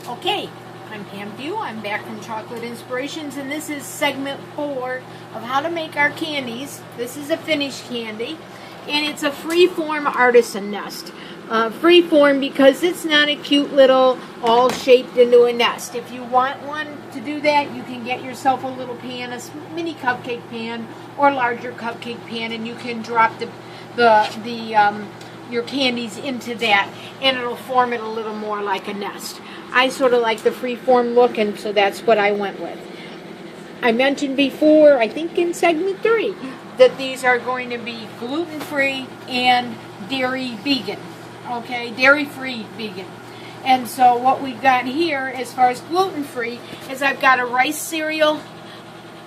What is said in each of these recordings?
Okay, I'm Pam Vieau. I'm back from Chocolate Inspirations, and this is segment 4 of how to make our candies. This is a finished candy, and it's a free-form artisan nest. Free-form because it's not a cute little all shaped into a nest. If you want one to do that, you can get yourself a little pan, a mini cupcake pan or larger cupcake pan, and you can drop your candies into that, and it'll form it a little more like a nest. I sort of like the free-form look, and so that's what I went with. I mentioned before, I think in segment 3, that these are going to be gluten-free and dairy vegan. Okay, dairy-free vegan. And so what we've got here, as far as gluten-free, is I've got a rice cereal,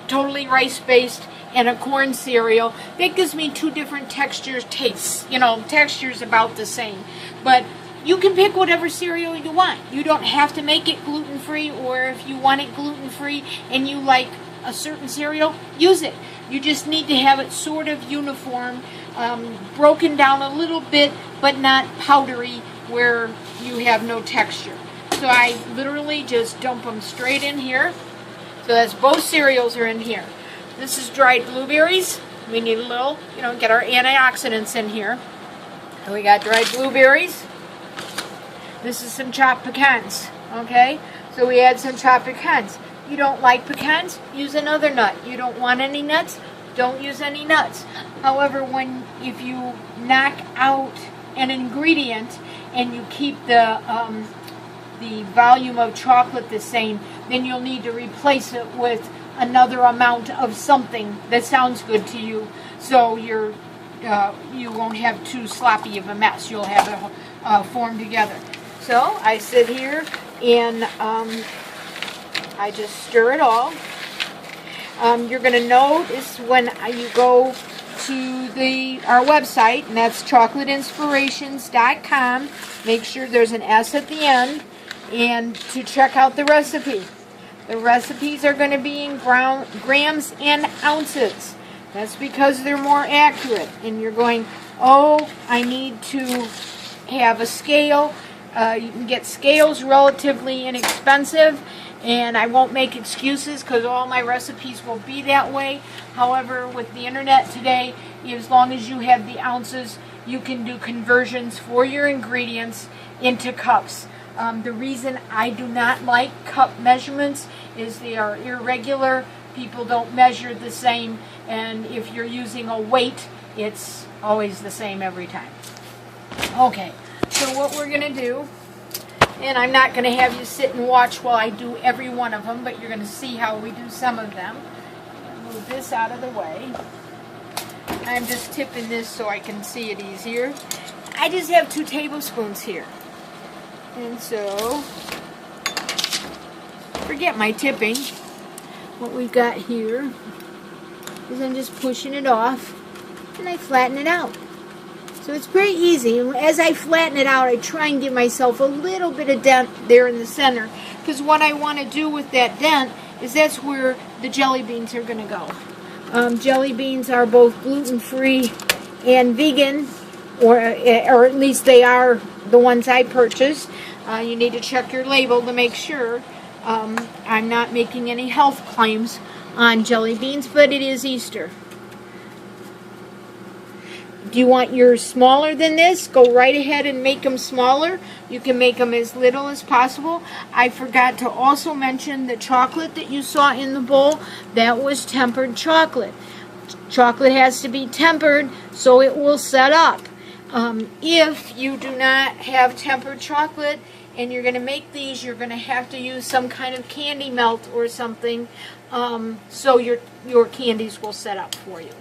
totally rice-based, and a corn cereal. That gives me 2 different textures, tastes. You know, textures about the same. But you can pick whatever cereal you want. You don't have to make it gluten-free, or if you want it gluten-free and you like a certain cereal, use it. You just need to have it sort of uniform, broken down a little bit, but not powdery where you have no texture. So I literally just dump them straight in here. So that's both cereals are in here. This is dried blueberries. We need a little, get our antioxidants in here. And we got dried blueberries. This is some chopped pecans, okay? So we add some chopped pecans. You don't like pecans? Use another nut. You don't want any nuts? Don't use any nuts. However, if you knock out an ingredient and you keep the volume of chocolate the same, then you'll need to replace it with another amount of something that sounds good to you, so you won't have too sloppy of a mess. You'll have it form together. So I sit here and I just stir it all. You're going to notice when you go to our website, and that's chocolateinspirations.com. Make sure there's an S at the end, and to check out the recipe. The recipes are going to be in grams and ounces. That's because they're more accurate. And you're going, oh, I need to have a scale. You can get scales relatively inexpensive, and I won't make excuses because all my recipes will be that way. However, with the internet today, as long as you have the ounces, you can do conversions for your ingredients into cups. The reason I do not like cup measurements is they are irregular. People don't measure the same, and if you're using a weight, it's always the same every time. Okay, so what we're going to do, and I'm not going to have you sit and watch while I do every one of them, but you're going to see how we do some of them. Move this out of the way. I'm just tipping this so I can see it easier. I just have 2 tablespoons here. And so, forget my tipping. What we've got here is I'm just pushing it off and I flatten it out. So it's pretty easy. As I flatten it out, I try and give myself a little bit of dent there in the center, because what I want to do with that dent is that's where the jelly beans are going to go. Jelly beans are both gluten-free and vegan, or at least they are the ones I purchased. You need to check your label to make sure. I'm not making any health claims on jelly beans, but it is Easter. Do you want yours smaller than this? Go right ahead and make them smaller. You can make them as little as possible. I forgot to also mention the chocolate that you saw in the bowl. That was tempered chocolate. Chocolate has to be tempered so it will set up. If you do not have tempered chocolate and you're going to make these, you're going to have to use some kind of candy melt or something, so your candies will set up for you.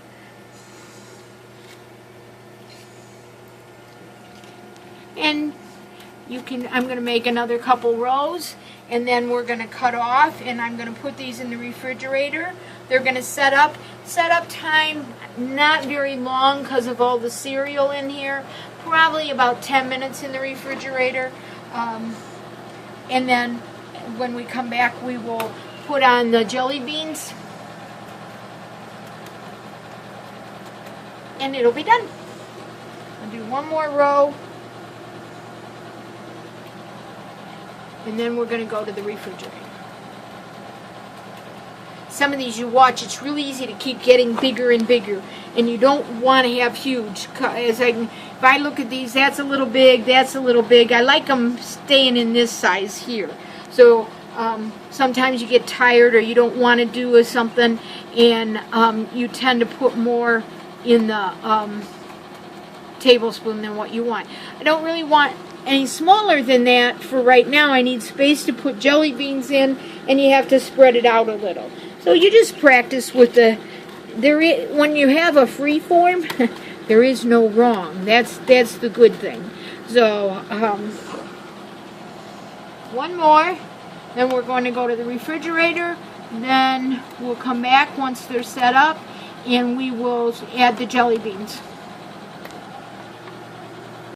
And I'm going to make another couple rows, and then we're going to cut off, and I'm going to put these in the refrigerator. They're going to set up. Setup time, not very long because of all the cereal in here. Probably about 10 minutes in the refrigerator. And then when we come back, we will put on the jelly beans, and it'll be done. I'll do one more row. And then we're going to go to the refrigerator. Some of these you watch, it's really easy to keep getting bigger and bigger, and you don't want to have huge. If I look at these, that's a little big, that's a little big. I like them staying in this size here. So sometimes you get tired or you don't want to do something, and you tend to put more in the tablespoon than what you want. I don't really want any smaller than that for right now. I need space to put jelly beans in, and you have to spread it out a little. So you just practice with when you have a free form, there is no wrong. That's the good thing. So one more, then we're going to go to the refrigerator. Then we'll come back once they're set up, and we will add the jelly beans.